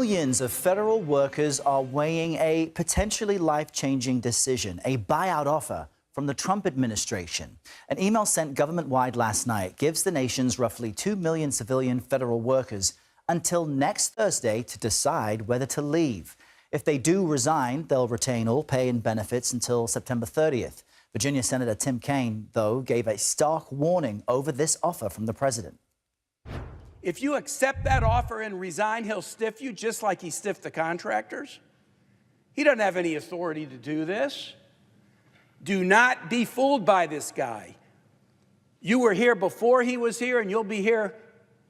Millions of federal workers are weighing a potentially life-changing decision, a buyout offer from the Trump administration. An email sent government-wide last night gives the nation's roughly 2 million civilian federal workers until next Thursday to decide whether to leave. If they do resign, they'll retain all pay and benefits until September 30th. Virginia Senator Tim Kaine, though, gave a stark warning over this offer from the president. If you accept that offer and resign, he'll stiff you just like he stiffed the contractors. He doesn't have any authority to do this. Do not be fooled by this guy. You were here before he was here, and you'll be here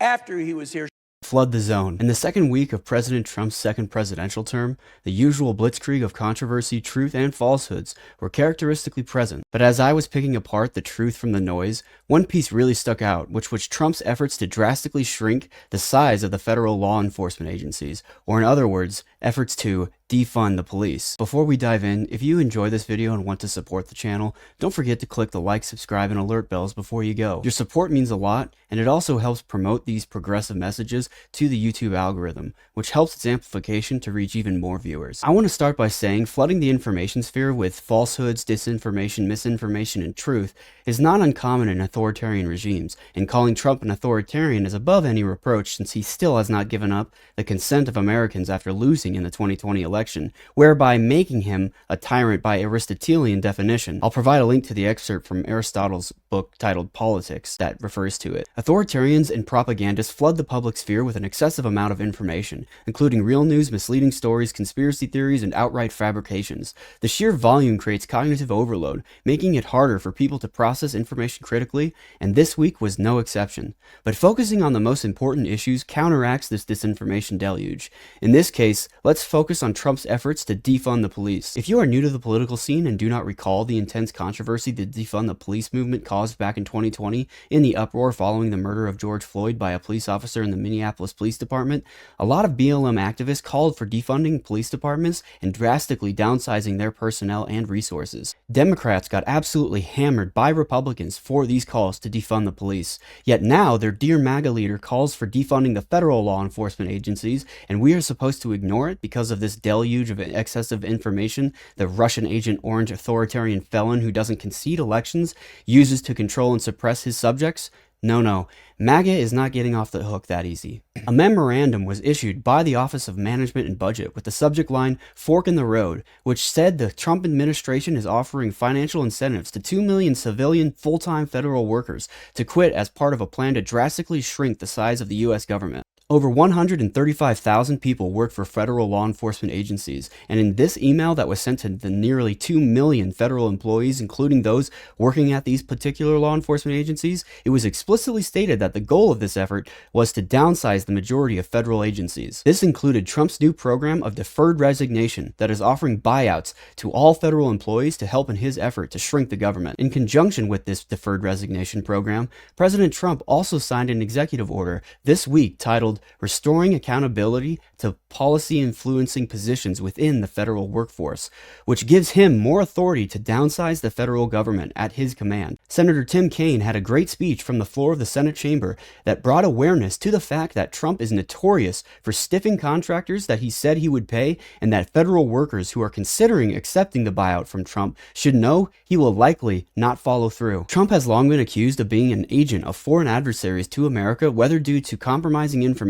after he was here. Flood the zone. In the second week of President Trump's second presidential term, the usual blitzkrieg of controversy, truth, and falsehoods were characteristically present. But as I was picking apart the truth from the noise, one piece really stuck out, which was Trump's efforts to drastically shrink the size of the federal law enforcement agencies, or in other words, efforts to defund the police. Before we dive in, if you enjoy this video and want to support the channel, don't forget to click the like, subscribe, and alert bells before you go. Your support means a lot, and it also helps promote these progressive messages to the YouTube algorithm, which helps its amplification to reach even more viewers. I want to start by saying flooding the information sphere with falsehoods, disinformation, misinformation, and truth is not uncommon in authoritarian regimes, and calling Trump an authoritarian is above any reproach since he still has not given up the consent of Americans after losing in the 2020 election, whereby making him a tyrant by Aristotelian definition. I'll provide a link to the excerpt from Aristotle's book titled Politics that refers to it. Authoritarians and propagandists flood the public sphere with an excessive amount of information, including real news, misleading stories, conspiracy theories, and outright fabrications. The sheer volume creates cognitive overload, making it harder for people to process information critically, and this week was no exception. But focusing on the most important issues counteracts this disinformation deluge. In this case, let's focus on Trump's efforts to defund the police. If you are new to the political scene and do not recall the intense controversy the defund the police movement caused back in 2020 in the uproar following the murder of George Floyd by a police officer in the Minneapolis Police Department, a lot of BLM activists called for defunding police departments and drastically downsizing their personnel and resources. Democrats got absolutely hammered by Republicans for these calls to defund the police. Yet now their dear MAGA leader calls for defunding the federal law enforcement agencies, and we are supposed to ignore it because of this deluge of excessive information the Russian Agent Orange authoritarian felon who doesn't concede elections uses to control and suppress his subjects? No, MAGA is not getting off the hook that easy. A memorandum was issued by the Office of Management and Budget with the subject line, "Fork in the Road," which said the Trump administration is offering financial incentives to 2 million civilian full-time federal workers to quit as part of a plan to drastically shrink the size of the U.S. government. Over 135,000 people work for federal law enforcement agencies, and in this email that was sent to the nearly 2 million federal employees, including those working at these particular law enforcement agencies, it was explicitly stated that the goal of this effort was to downsize the majority of federal agencies. This included Trump's new program of deferred resignation that is offering buyouts to all federal employees to help in his effort to shrink the government. In conjunction with this deferred resignation program, President Trump also signed an executive order this week titled Restoring Accountability to Policy Influencing Positions Within the Federal Workforce, which gives him more authority to downsize the federal government at his command. Senator Tim Kaine had a great speech from the floor of the Senate chamber that brought awareness to the fact that Trump is notorious for stiffing contractors that he said he would pay, and that federal workers who are considering accepting the buyout from Trump should know he will likely not follow through. Trump has long been accused of being an agent of foreign adversaries to America, whether due to compromising information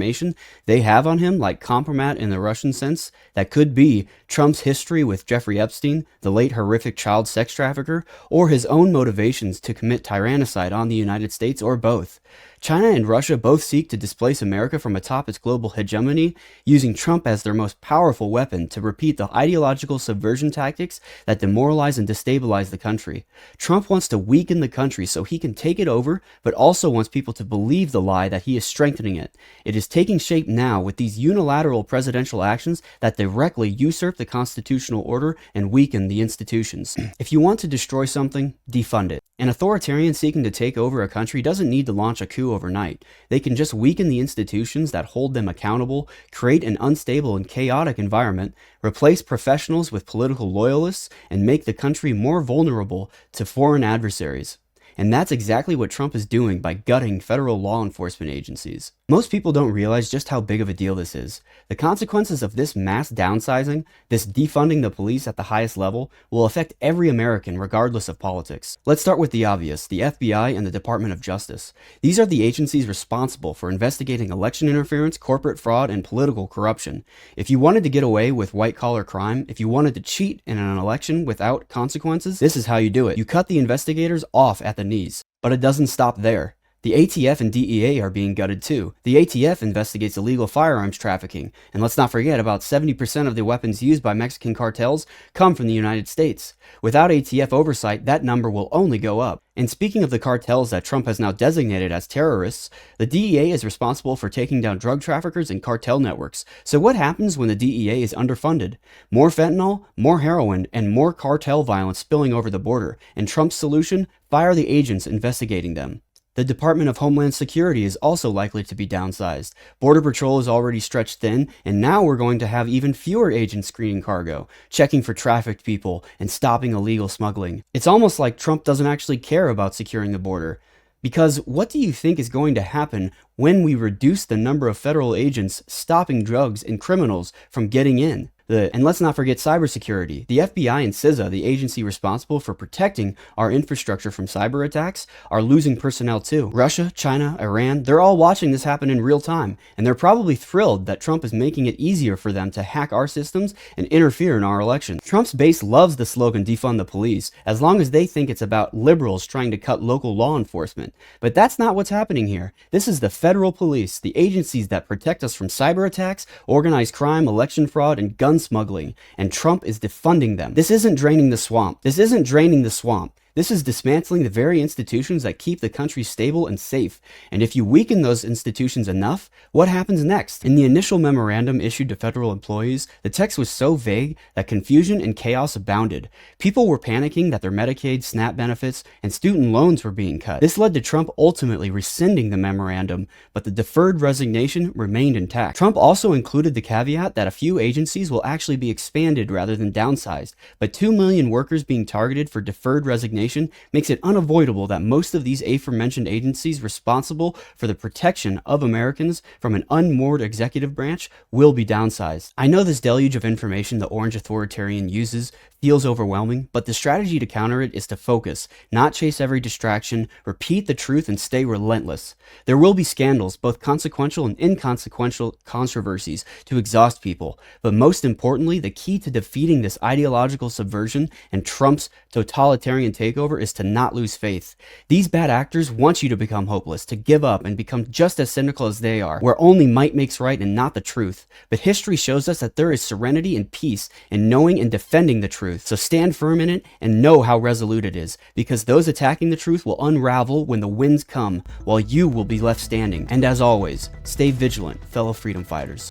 they have on him, like compromat in the Russian sense, that could be Trump's history with Jeffrey Epstein, the late horrific child sex trafficker, or his own motivations to commit tyrannicide on the United States, or both. China and Russia both seek to displace America from atop its global hegemony, using Trump as their most powerful weapon to repeat the ideological subversion tactics that demoralize and destabilize the country. Trump wants to weaken the country so he can take it over, but also wants people to believe the lie that he is strengthening it. It is taking shape now with these unilateral presidential actions that directly usurp the constitutional order and weaken the institutions. If you want to destroy something, defund it. An authoritarian seeking to take over a country doesn't need to launch a coup overnight. They can just weaken the institutions that hold them accountable, create an unstable and chaotic environment, replace professionals with political loyalists, and make the country more vulnerable to foreign adversaries. and that's exactly what Trump is doing by gutting federal law enforcement agencies. Most people don't realize just how big of a deal this is. The consequences of this mass downsizing, this defunding the police at the highest level, will affect every American regardless of politics. Let's start with the obvious, the FBI and the Department of Justice. These are the agencies responsible for investigating election interference, corporate fraud, and political corruption. If you wanted to get away with white-collar crime, if you wanted to cheat in an election without consequences, this is how you do it. You cut the investigators off at the knees. But it doesn't stop there. The ATF and DEA are being gutted too. The ATF investigates illegal firearms trafficking, and let's not forget about 70% of the weapons used by Mexican cartels come from the United States. Without ATF oversight, that number will only go up. And speaking of the cartels that Trump has now designated as terrorists, the DEA is responsible for taking down drug traffickers and cartel networks. So what happens when the DEA is underfunded? More fentanyl, more heroin, and more cartel violence spilling over the border. And Trump's solution? Fire the agents investigating them. The Department of Homeland Security is also likely to be downsized. Border Patrol is already stretched thin, and now we're going to have even fewer agents screening cargo, checking for trafficked people, and stopping illegal smuggling. It's almost like Trump doesn't actually care about securing the border. Because what do you think is going to happen when we reduce the number of federal agents stopping drugs and criminals from getting in? And let's not forget cybersecurity. The FBI and CISA, the agency responsible for protecting our infrastructure from cyber attacks, are losing personnel too. Russia, China, Iran, they're all watching this happen in real time, and they're probably thrilled that Trump is making it easier for them to hack our systems and interfere in our elections. Trump's base loves the slogan defund the police, as long as they think it's about liberals trying to cut local law enforcement. But that's not what's happening here. This is the federal police, the agencies that protect us from cyber attacks, organized crime, election fraud, and gun smuggling, and Trump is defunding them. This isn't draining the swamp. This isn't draining the swamp. This is dismantling the very institutions that keep the country stable and safe. And if you weaken those institutions enough, what happens next? In the initial memorandum issued to federal employees, the text was so vague that confusion and chaos abounded. People were panicking that their Medicaid, SNAP benefits, and student loans were being cut. This led to Trump ultimately rescinding the memorandum, but the deferred resignation remained intact. Trump also included the caveat that a few agencies will actually be expanded rather than downsized, but 2 million workers being targeted for deferred resignation makes it unavoidable that most of these aforementioned agencies responsible for the protection of Americans from an unmoored executive branch will be downsized. I know this deluge of information the orange authoritarian uses feels overwhelming, but the strategy to counter it is to focus, not chase every distraction, repeat the truth, and stay relentless. There will be scandals, both consequential and inconsequential controversies, to exhaust people, but most importantly, the key to defeating this ideological subversion and Trump's totalitarian takeover is to not lose faith. These bad actors want you to become hopeless, to give up and become just as cynical as they are, where only might makes right and not the truth. But history shows us that there is serenity and peace in knowing and defending the truth. So stand firm in it and know how resolute it is, because those attacking the truth will unravel when the winds come, while you will be left standing. And as always, stay vigilant, fellow freedom fighters.